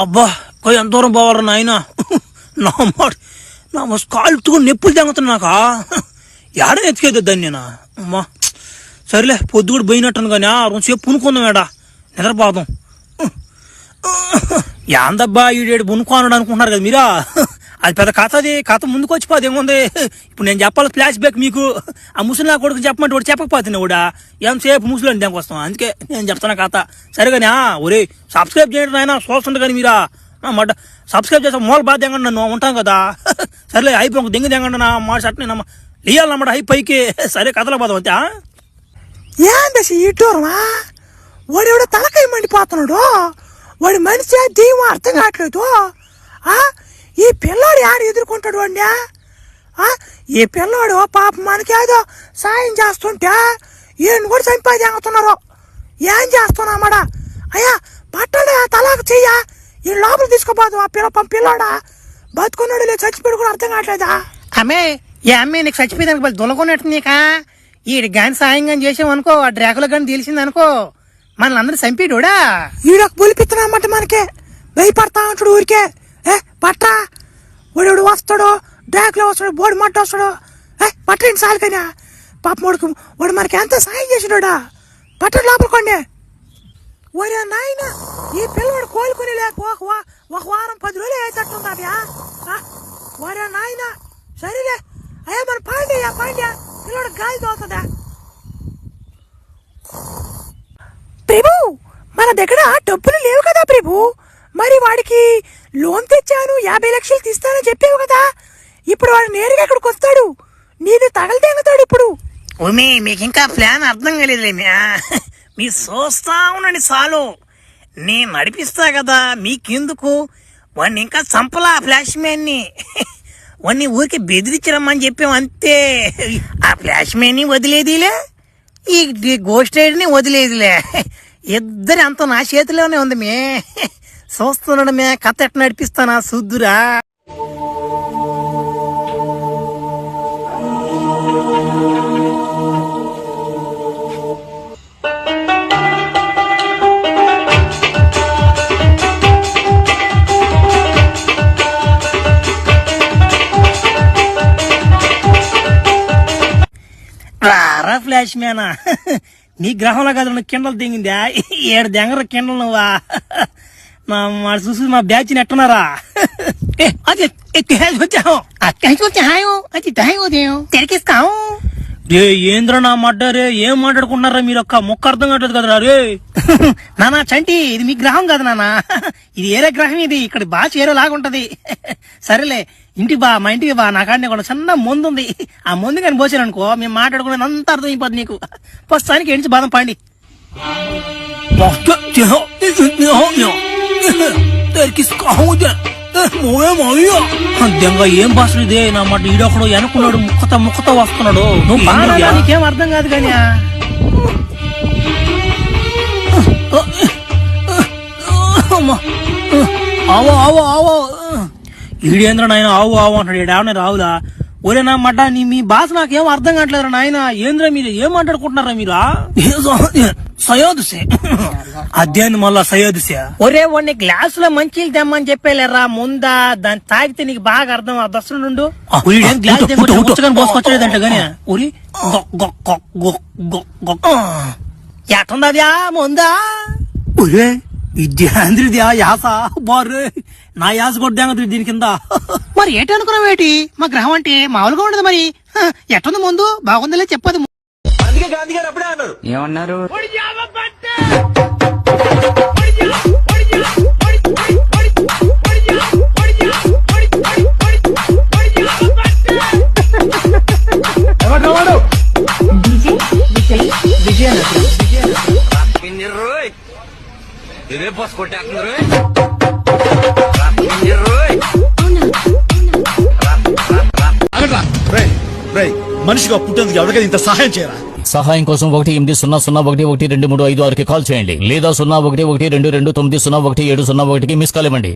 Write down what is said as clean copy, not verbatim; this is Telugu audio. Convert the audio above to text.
అబ్బా పోయి ఎంత దూరం పోవాలరా నాయన. నా మాట నా కాలుతో నొప్పులు తెంగుతున్నాకా ఏడా ఎత్తుకేద్దా దాన్ని నేను. అమ్మా సరేలే పొద్దు కూడా పోయినట్టాను కానీ రెండుసేపు పునుకుందాం ఏడా నిద్రపోదాం. యాందబ్బా ఈడేడు పునుకోనడు అనుకుంటున్నారు కదా మీరా, అది పెద్ద కథ. అది కథ ముందుకు వచ్చిపోదు ఏముంది. ఇప్పుడు నేను చెప్పాలి ఫ్లాష్ బ్యాక్ మీకు. ఆ ముసలి నా కొడుకు చెప్పమంటే వాడు చెప్పకపోతున్నా కూడా ఎంతసేపు ముసలి దానికి వస్తాం. అందుకే నేను చెప్తాను కథ. సరేగానే ఒరే సబ్స్క్రైబ్ చేయండి నాయన చూస్తుంటే కానీ మీరా మాట సబ్స్క్రైబ్ చేస్తా మూల బాధ తెంగండి నన్ను ఉంటాం కదా. సరేలే అయిపోయి ఒక దెంగ తెంగండి నా మాట చట్నీ లేయాలన్నమాట హై పైకి. సరే కథలో పోదాం అంతే. ఏందసి ఇటూరమా వాడు ఎవడో తలకాయ మండిపోతున్నాడు. వాడి మనిషి దెయ్యం అర్థం కావట్లేదు. ఈ పిల్లాడు యాడ ఎదుర్కొంటాడు వాడిని. ఈ పిల్లాడు పాప మనకి ఏదో సాయం చేస్తుంటే ఈయన కూడా సంపాదిస్తున్నారు. ఏం చేస్తున్నామడా అయ్యా పట్టడా తలాకు చెయ్యా ఈ లోపల తీసుకోపోదు. ఆ పిల్లాడా బతుకున్నాడు లేదు చచ్చిపోయాడు కూడా అర్థం కావట్లేదా. అమ్మే ఏ అమ్మే నీకు చచ్చిపోయేదానికి బలి దొలకొన్నట్టు నీకా. ఈడు గాని సాయం కానీ చేసామనుకో ఆ డ్రాకులో కానీ తెలిసింది అనుకో మనల్ని అందరూ చంపేటోడా. ఈడొక బొలిపిస్తున్నామంటే మనకే భయపడతా ఉంటాడు ఊరికే. పట్రా వాడు వస్తాడు డ్రాకులో వస్తాడు బోర్డు మట్ట వస్తాడు. పట్టండి సాలు కానీ పాప వాడుకు వాడు మనకి ఎంత సాయం చేసినాడా. పట్టండి లోపలికోండి. ఒరే నాయన ఈ పిల్లవాడు కోలుకుని లేక ఒక వారం 10 రోజులు అయ్యేటట్టుందా. ఒరే నాయన సరేలే అయ్యా మన పాండ్యా పిల్లవాడు గాలి తోతుందా. ప్రభు మన దగ్గర డబ్బులు లేవు కదా ప్రభు. మరి వాడికి లోన్ తెచ్చాను 50 లక్షలు తీస్తానని చెప్పావు కదా. ఇప్పుడు వాడు నేరుగా ఇక్కడికి వస్తాడు నేను తగలతెంగుతాడు. ఇప్పుడు ఉమి మీకు ఇంకా ప్లాన్ అర్థం కాలేదులేమ్యా. మీరు చూస్తా ఉండండి చాలు, నేను నడిపిస్తా కదా మీకెందుకు. వాడిని ఇంకా చంపలా ఫ్లాష్ మ్యాన్ ని. వాడిని ఊరికి బెదిరించరమ్మని చెప్పాం అంతే. ఆ ఫ్లాష్ మ్యాన్ ని వదిలేదిలే, ఈ గోస్ట్ రైడర్ ని వదిలేదిలే. ఇద్దరి అంత నా చేతిలోనే ఉంది మే. చూస్తున్నాడు మే కథ ఎట్లా నడిపిస్తానా చూద్దురా. రారా ఫ్లాష్ మ్యానా, నీ గ్రహంలో కదా కిండలు దిగిందా. 7 దెంగర కిండలు నువ్వా. మా చూసి మా బ్యాచ్ ఎట్టున్నారా. ఏంద్ర నా మడ్డారే ఏం మాట్లాడుకున్నారా మీరు. ఒక్క మొక్క అర్థం కావట్లేదు కదరా రే. నానా చంటి ఇది మీ గ్రహం కాదు నానా, ఇది ఏరే గ్రహం. ఇది ఇక్కడ భాష ఏరేలాగుంటది. సరేలే ఇంటికి బా, మా ఇంటికి బా. నా కాడనే కూడా చిన్న మందు ఉంది. ఆ మందు కానీ పోసాను అనుకో మేము మాట్లాడుకునేది అంత అర్థం అయిపోద్ది నీకు. ప్రస్తుతానికి ఎంచి బాదం పండి. ఏం భాష ఇదే నా మాట. ఈడొకడు వెనుకున్నాడు ముక్కతో వస్తున్నాడు. నువ్వు నీకేం అర్థం కాదు కానీ. ఆవో ఆవో ఆవో ఈడేంద్ర నాయన ఆవు ఆవు అంటాడు. ఈడావనే రావులా ఒరేనా మడ్డ మీ భాష నాకేం అర్థం కావట్లేదురా నాయన. ఏంద్రా మీరు ఏం మాట్లాడుకుంటున్నారా మీరు? సయోదుసే అదేంది మళ్ళా సయోదుసే? ఒరే వాడిని గ్లాసులో మంచిలు తెమ్మని చెప్పేలేరా ముందా, దాన్ని తాగితే నీకు బాగా అర్థం దసరా నుండు. గ్లాస్ పోసుకొచ్చలేదంట గానీ ఒరి ఎట్టుందవ్యా ముందా? ఒరే ఇద్యా యాస బారు నా యాస కొద్ది దీని కింద. మరి ఏంటి అనుకున్నావేటి? మా గ్రహం అంటే మామూలుగా ఉండదు. మరి ఎట్టుంది ముందు? బాగుందిలే చెప్పదు. ఏమన్నారు? ఇదే బస్ కొట్టేస్తున్నారు. మనిషిగా పుట్టేందుకు ఎవరికైనా ఇంత సహాయం చేయరా? సహాయం కోసం 18001121335 కాల్ చేయండి లేదా 011222901701కి మిస్ కాల్ ఇవ్వండి.